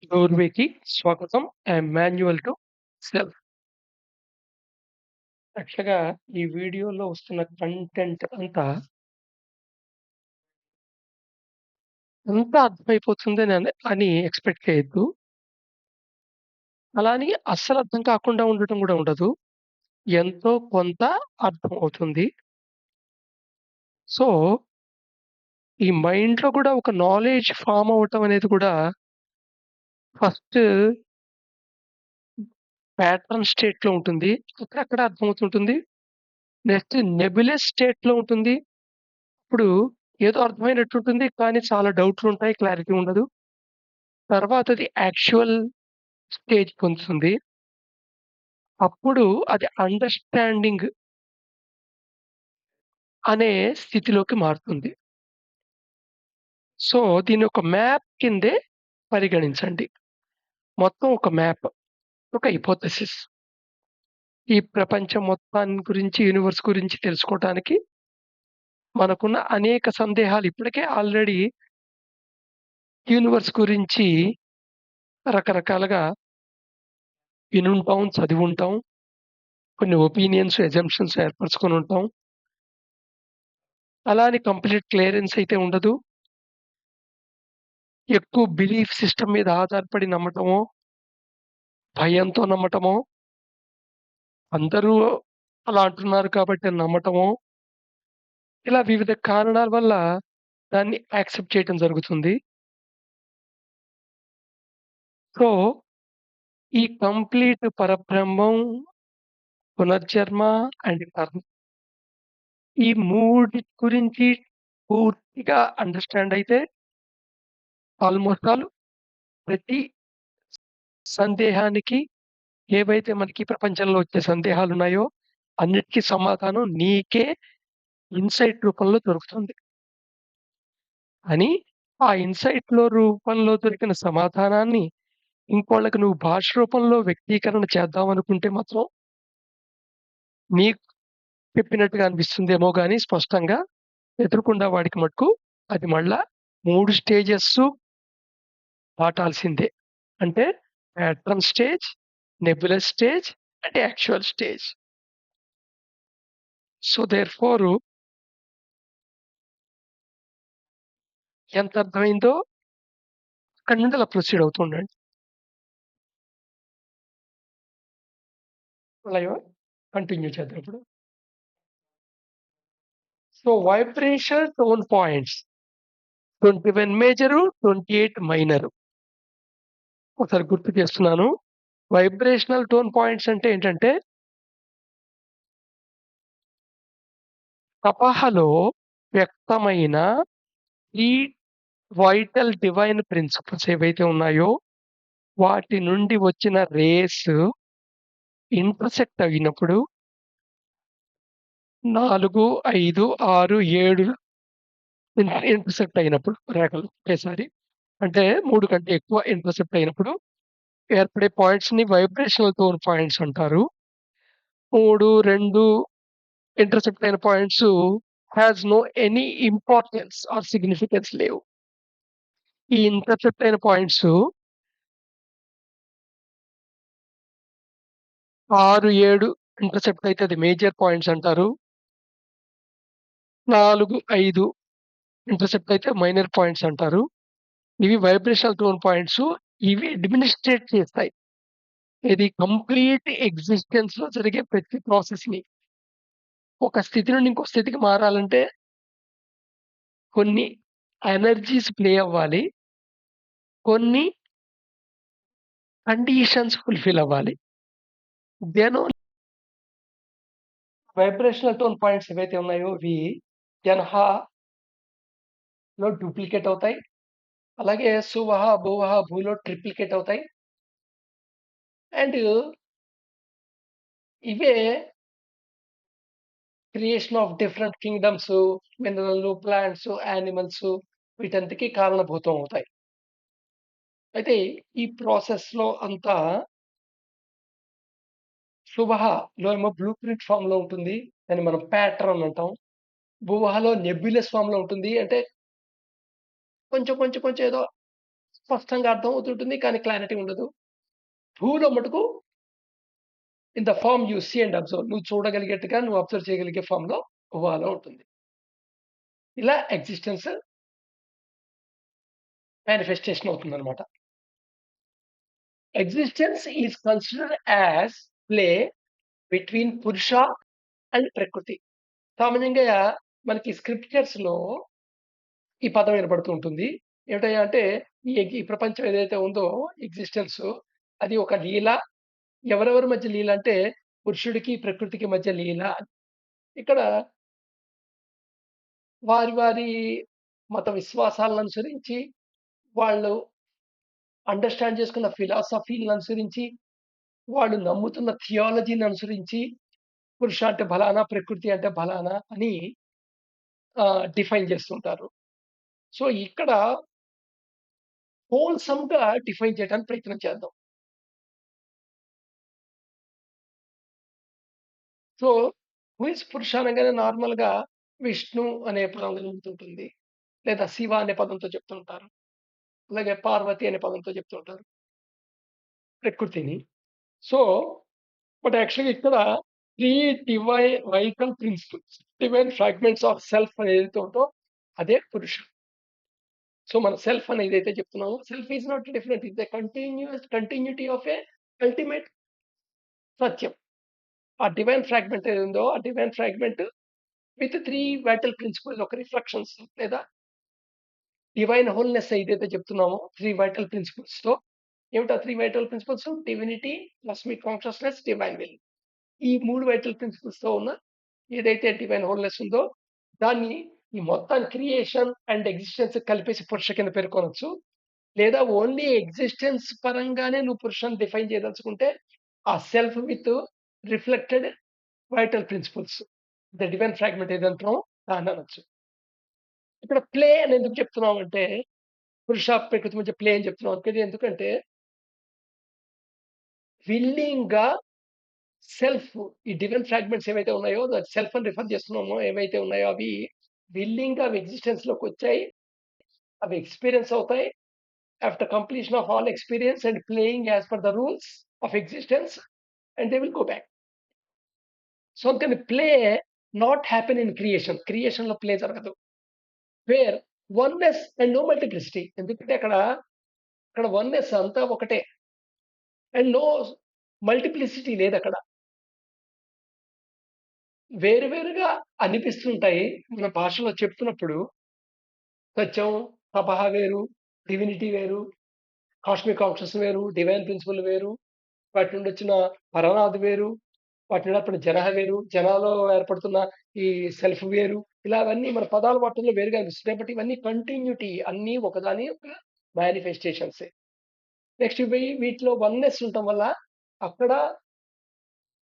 డోర్‌వేకి స్వాగతం. I'm manual to self. యాక్చువల్‌గా ఈ వీడియోలో వస్తున్న కంటెంట్ అంతా అర్థమైపోతుందని ఎక్స్‌పెక్ట్ చేయొద్దు. అలా అని అస్సలు అర్థం కాకుండా ఉండటం గూడా ఉండదు. ఎంతో కొంత అర్థమవుతుంది. సో, ఈ మైండ్‌లో గూడా ఒక నాలెడ్జ్ ఫార్మ్ అవ్వటం అనేది కూడా ఫస్ట్ ప్యాట్రన్ స్టేట్‌లో ఉంటుంది. అక్కడక్కడ అర్థమవుతుంటుంది. నెక్స్ట్ నెబ్యులస్ స్టేట్‌లో ఉంటుంది. ఇప్పుడు ఏదో అర్థమైనట్టుంటుంది. కానీ చాలా డౌట్‌లుంటాయి. క్లారిటీ ఉండదు. తర్వాతది యాక్చువల్ స్టేజ్ పొందుతుంది. అప్పుడు అది అండర్‌స్టాండింగ్ అనే స్థితిలోకి మారుతుంది. సో, దీన్ని ఒక మ్యాప్ కిందే పరిగణించండి. మొత్తం ఒక మ్యాప్. ఒక హిపోథెసిస్. ఈ ప్రపంచం మొత్తాన్ని గురించి, యూనివర్స్ గురించి తెలుసుకోవటానికి మనకున్న అనేక సందేహాలు ఇప్పటికే ఆల్రెడీ యూనివర్స్ గురించి రకరకాలుగా వినుంటాం, చదివుంటాం. కొన్ని ఒపీనియన్స్, అజంప్షన్స్ ఏర్పరచుకొనుంటాం. అలా అని కంప్లీట్ క్లియరెన్స్ అయితే ఉండదు. ఎక్కువ బిలీఫ్ సిస్టమ్ మీద ఆధారపడి నమ్మటమో, భయంతో నమ్మటమో, అందరూ అలా అంటున్నారు కాబట్టి నమ్మటమో, ఇలా వివిధ కారణాల వల్ల దాన్ని యాక్సెప్ట్ చేయటం జరుగుతుంది. సో, ఈ కంప్లీట్ పరబ్రహ్మం, పునర్జన్మ అండ్ కర్మ ఈ మూడిటి గురించి పూర్తిగా అండర్‌స్టాండ్ అయితే ఆల్‌మోస్ట్ ఆల్ ప్రతి సందేహానికి ఏవైతే మనకి ప్రపంచంలో వచ్చే సందేహాలున్నాయో అన్నిటికి సమాధానం నీకే ఇన్‌సైట్ రూపంలో దొరుకుతుంది. అని ఆ ఇన్‌సైట్‌లో రూపంలో దొరికిన సమాధానాన్ని ఇంకోళ్ళకి నువ్వు భాష రూపంలో వ్యక్తీకరణ చేద్దామనుకుంటే మాత్రం నీకు చెప్పినట్టుగా అనిపిస్తుందేమో గాని స్పష్టంగా ఎదురుగుండా వాడికి మటుకు అది మళ్ళా 3 స్టేజెస్సు దాటాల్సిందే. అంటే pattern stage, nebulous stage and actual stage. So, therefore ఎంత అర్థమైందో అక్కడి నుండి అలా ప్రొసీడ్ అవుతూ ఉండండి. అలాగే కంటిన్యూ చేద్దాం ఇప్పుడు. So, vibration tone points 21 major, 28 minor. ఒకసారి గుర్తు చేస్తున్నాను. వైబ్రేషనల్ టోన్ పాయింట్స్ అంటే ఏంటంటే, తపహలో వ్యక్తమైన ఈ వైటల్ డివైన్ ప్రిన్సిపల్స్ ఏవైతే ఉన్నాయో, వాటి నుండి వచ్చిన రేస్ ఇంటర్సెక్ట్ అయినప్పుడు 4, 5, 6, 7 ఇంటర్సెప్ట్ అయినప్పుడు రేఖలు ఒకేసారి. అంటే 3 కంటే ఎక్కువ ఇంటర్సెప్ట్ అయినప్పుడు ఏర్పడే పాయింట్స్‌ని వైబ్రేషనల్ టోన్ పాయింట్స్ అంటారు. 3, 2 ఇంటర్సెప్ట్ అయిన points has no any importance or significance లేవు. ఈ ఇంటర్సెప్ట్ అయిన పాయింట్స్ 6, 7 ఇంటర్సెప్ట్ అయితే అది మేజర్ పాయింట్స్ అంటారు. 4, 5 ఇంటర్సెప్ట్ అయితే మైనర్ పాయింట్స్ అంటారు. ఇవి వైబ్రేషనల్ టోన్ పాయింట్స్. ఇవి అడ్మినిస్ట్రేట్ చేస్తాయి. ఇది కంప్లీట్ ఎగ్జిస్టెన్స్‌లో జరిగే ప్రతి ప్రాసెస్‌ని. ఒక స్థితి నుండి ఇంకో స్థితికి మారాలంటే కొన్ని ఎనర్జీస్ ప్లే అవ్వాలి. కొన్ని కండిషన్స్ ఫుల్‌ఫిల్ అవ్వాలి. దెన్ వైబ్రేషనల్ టోన్ పాయింట్స్ ఏవైతే ఉన్నాయో ఇవి జనహ లో డూప్లికేట్ అవుతాయి. అలాగే సువహ, భువహ, భూలో ట్రిప్లికేట్ అవుతాయి. అండ్ ఇవే క్రియేషన్ ఆఫ్ డిఫరెంట్ కింగ్డమ్స్, మినరల్లు, ప్లాంట్స్, యానిమల్స్ వీటంతకి కారణభూతం అవుతాయి. అయితే ఈ ప్రాసెస్‌లో అంతా సుబహలో ఏమో బ్లూ ప్రింట్ ఫార్మ్‌లో ఉంటుంది. దాన్ని మనం ప్యాటర్న్ అంటాం. భువహలో నెబ్యులస్ ఫార్మ్‌లో ఉంటుంది. అంటే కొంచెం ఏదో స్పష్టంగా అర్థమవుతుంటుంది. కానీ క్లారిటీ ఉండదు. 2లో మటుకు in the form you see and observe. నువ్వు చూడగలిగేట్టుగా, నువ్వు అబ్జర్వ్ చేయగలిగే ఫార్మ్‌లో 'వాలో' ఉంటుంది. ఇలా ఎగ్జిస్టెన్స్ మానిఫెస్టేషన్ అవుతుందన్నమాట. Existence is considered as play between Purusha and Prakriti. సామాన్యంగా మనకి స్క్రిప్చర్స్‌లో ఈ పదం వినపడుతూ ఉంటుంది. ఏమిటయ్యా అంటే ఈ ప్రపంచం ఏదైతే ఉందో ఎగ్జిస్టెన్స్ అది ఒక లీల. ఎవరెవరి మధ్య లీల అంటే పురుషుడికి, ప్రకృతికి మధ్య లీల. ఇక్కడ వారి మత విశ్వాసాలను అనుసరించి, వాళ్ళు అండర్‌స్టాండ్ చేసుకున్న ఫిలాసఫీ‌లని అనుసరించి, వాళ్ళు నమ్ముతున్న థియాలజీని అనుసరించి, పురుష అంటే ఫలానా, ప్రకృతి అంటే ఫలానా అని డిఫైన్ చేస్తుంటారు. సో, ఇక్కడ హోల్‌సమ్‌గా డిఫైన్ చేయడానికి ప్రయత్నం చేద్దాం. సో, హూ ఈజ్ పురుష అనగానే నార్మల్‌గా విష్ణు అనే పదం కలుగుతుంటుంది. లేదా శివ అనే పదంతో చెప్తుంటారు. అలాగే పార్వతి అనే పదంతో చెప్తుంటారు ప్రకృతిని. సో, బట్ యాక్చువల్‌గా ఇక్కడ 3 vital principles, divine fragments of self ఏదైతే ఉందో అదే పురుష. సో, మన సెల్ఫ్ అని ఏదైతే చెప్తున్నామో self is not different. It's a continuity of a ultimate సత్యం. ఆ డివైన్ ఫ్రాగ్మెంట్ ఏది ఉందో ఆ divine fragment with 3 vital principles ఒక రిఫ్లెక్షన్స్ లేదా డివైన్ హోల్‌నెస్ ఏదైతే చెప్తున్నామో 3 వైటల్ ప్రిన్సిపల్స్‌తో ఏమిటా 3 vital principles? Divinity, cosmic consciousness, divine will. ఈ 3 వైటల్ ప్రిన్సిపల్స్‌తో ఉన్న ఏదైతే డివైన్ హోల్‌నెస్ ఉందో దాన్ని ఈ మొత్తం క్రియేషన్ అండ్ ఎగ్జిస్టెన్స్ కలిపేసి పురుష కింద పేర్కొనొచ్చు. లేదా ఓన్లీ ఎగ్జిస్టెన్స్ పరంగానే నువ్వు పురుషని డిఫైన్ చేయదలుచుకుంటే ఆ self with reflected vital principles the divine fragment ఏదంటున్నామో దాన్ననొచ్చు. ఇక్కడ ప్లే అని ఎందుకు చెప్తున్నామంటే పురుష, ప్రకృతి మధ్య ప్లే అని చెప్తున్నాం. ఎందుకంటే విల్లింగ్‌గా సెల్ఫ్ ఈ డివైన్ ఫ్రాగ్మెంట్స్ ఏవైతే ఉన్నాయో సెల్ఫ్ అని రిఫర్ చేస్తున్నామో ఏవైతే ఉన్నాయో అవి విల్లింగ్‌గా అవి ఎగ్జిస్టెన్స్‌లోకొచ్చాయి. అవి ఎక్స్‌పీరియన్స్ అవుతాయి. After completion of all experience and playing as per the rules of existence and they will go back. So, అందుకని play not happen in creation. క్రియేషన్‌లో ప్లే జరగదు. Where oneness and no multiplicity. ఎందుకంటే అక్కడ oneness అంతా ఒకటే. And no multiplicity లేదక్కడ. వేరు వేరుగా అనిపిస్తుంటాయి. మన భాషలో చెప్తున్నప్పుడు సత్యం, తపహ వేరు, డివినిటీ వేరు, కాస్మిక్ కాన్షియస్ వేరు, డివైన్ ప్రిన్సిపల్ వేరు, వాటి నుండి వచ్చిన పరమాది వేరు, వాటి నుండి ఏర్పడిన జనహ వేరు, జనాలో ఏర్పడుతున్న ఈ సెల్ఫ్ వేరు. ఇలా అవన్నీ మన పదాల వాటిల్లో వేరుగా అనిపిస్తున్నాయి. బట్ ఇవన్నీ కంటిన్యూటీ అన్నీ ఒకదాని యొక్క మేనిఫెస్టేషన్సే. నెక్స్ట్ ఇవి వీటిలో వన్నెస్ ఉండటం వల్ల అక్కడ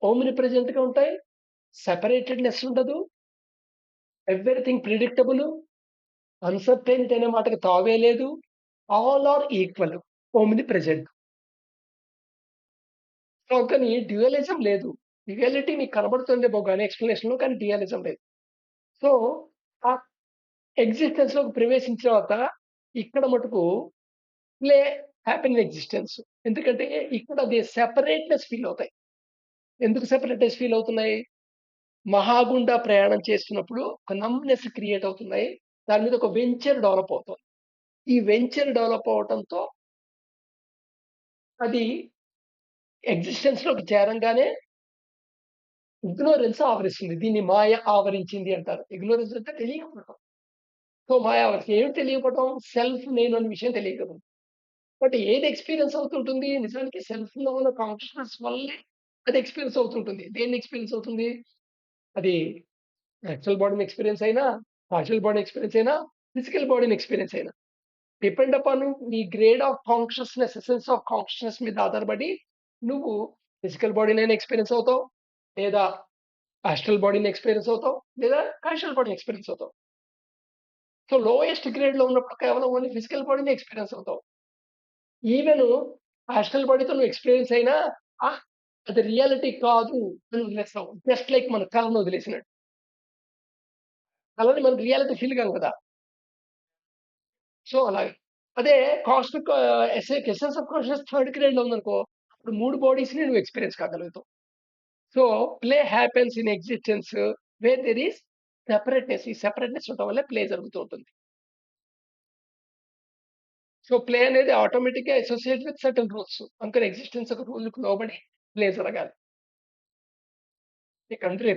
ఓమ్ని ప్రెజెంట్‌గా ఉంటాయి. సెపరేటెడ్‌నెస్ ఉండదు. Everything predictable. అన్‌సర్టెయినిటీ అనే మాటకి తావే లేదు. All are equal. Omni present. So, అందుకని డ్యూయలిజం లేదు. డ్యూయాలిటీ మీకు కనబడుతుందేమో గాని ఎక్స్‌ప్లనేషన్‌లో కానీ డ్యూయలిజం లేదు. సో, ఆ ఎగ్జిస్టెన్స్‌లోకి ప్రవేశించిన తర్వాత ఇక్కడ మటుకు ప్లే హ్యాపెన్ ఇన్ ఎగ్జిస్టెన్స్. ఎందుకంటే ఇక్కడ ది సెపరేట్‌నెస్ ఫీల్ అవుతాయి. ఎందుకు సెపరేట్‌నెస్ ఫీల్ అవుతున్నాయి? మహాగుండా ప్రయాణం చేస్తున్నప్పుడు ఒక నమ్‌నెస్ క్రియేట్ అవుతున్నాయి. దాని మీద ఒక వెంచర్ డెవలప్ అవుతుంది. ఈ వెంచర్ డెవలప్ అవ్వటంతో అది ఎగ్జిస్టెన్స్‌లోకి చేరంగానే ఇగ్నోరెన్స్ ఆవరిస్తుంది. దీన్ని మాయ ఆవరించింది అంటారు. ఇగ్నోరెన్స్ అంటే తెలియకపోవటం. సో, మాయ ఆవరించి ఏం తెలియకపోవటం? సెల్ఫ్ నేను అనే విషయం తెలియకపోవడం. బట్ ఏది ఎక్స్‌పీరియన్స్ అవుతుంటుంది? నిజానికి సెల్ఫ్‌లో ఉన్న కాన్షియస్‌నెస్ వల్లే అది ఎక్స్‌పీరియన్స్ అవుతుంటుంది. దేన్ని ఎక్స్‌పీరియన్స్ అవుతుంది? అది యాక్చువల్ బాడీని ఎక్స్‌పీరియన్స్ అయినా, పార్షియల్ బాడీ ఎక్స్‌పీరియన్స్ అయినా, ఫిజికల్ బాడీని ఎక్స్‌పీరియన్స్ అయినా. డిపెండ్ అపాన్ నీ grade of consciousness, essence of consciousness మీద ఆధారపడి నువ్వు ఫిజికల్ బాడీనైనా ఎక్స్‌పీరియన్స్ అవుతావు. లేదా ఆస్ట్రల్ బాడీని ఎక్స్‌పీరియన్స్ అవుతావు. లేదా కాన్షియల్ బాడీని ఎక్స్‌పీరియన్స్ అవుతావు. సో, లోయెస్ట్ గ్రేడ్‌లో ఉన్నప్పుడు కేవలం ఓన్లీ ఫిజికల్ బాడీనే ఎక్స్‌పీరియన్స్ అవుతావు. ఈవెన్ ఆస్ట్రల్ బాడీతో నువ్వు ఎక్స్‌పీరియన్స్ అయినా ఆహ్, అది రియాలిటీ కాదు అని వదిలేస్తావు. జస్ట్ లైక్ మన కలను వదిలేసినట్టు. కలని మనం రియాలిటీ ఫీల్ కాం కదా! సో, అలాగ. అదే cosmic essence of consciousness third గ్రేడ్‌లో ఉందనుకో, ఇప్పుడు 3 బాడీస్‌ని నువ్వు ఎక్స్‌పీరియన్స్ కాగలుగుతావు. So, play happens in existence where there is separateness. ఈ సెపరేట్‌నెస్ ఉండటం వల్లే ప్లే జరుగుతూ ఉంటుంది. సో, ప్లే అనేది ఆటోమేటిక్‌గా అసోసియేట్ విత్ సర్టెన్ రూల్స్. అందుకని ఎగ్జిస్టెన్స్ ఒక రూల్‌కి లోబడి ప్లే జరగాలి. ఇక అందులో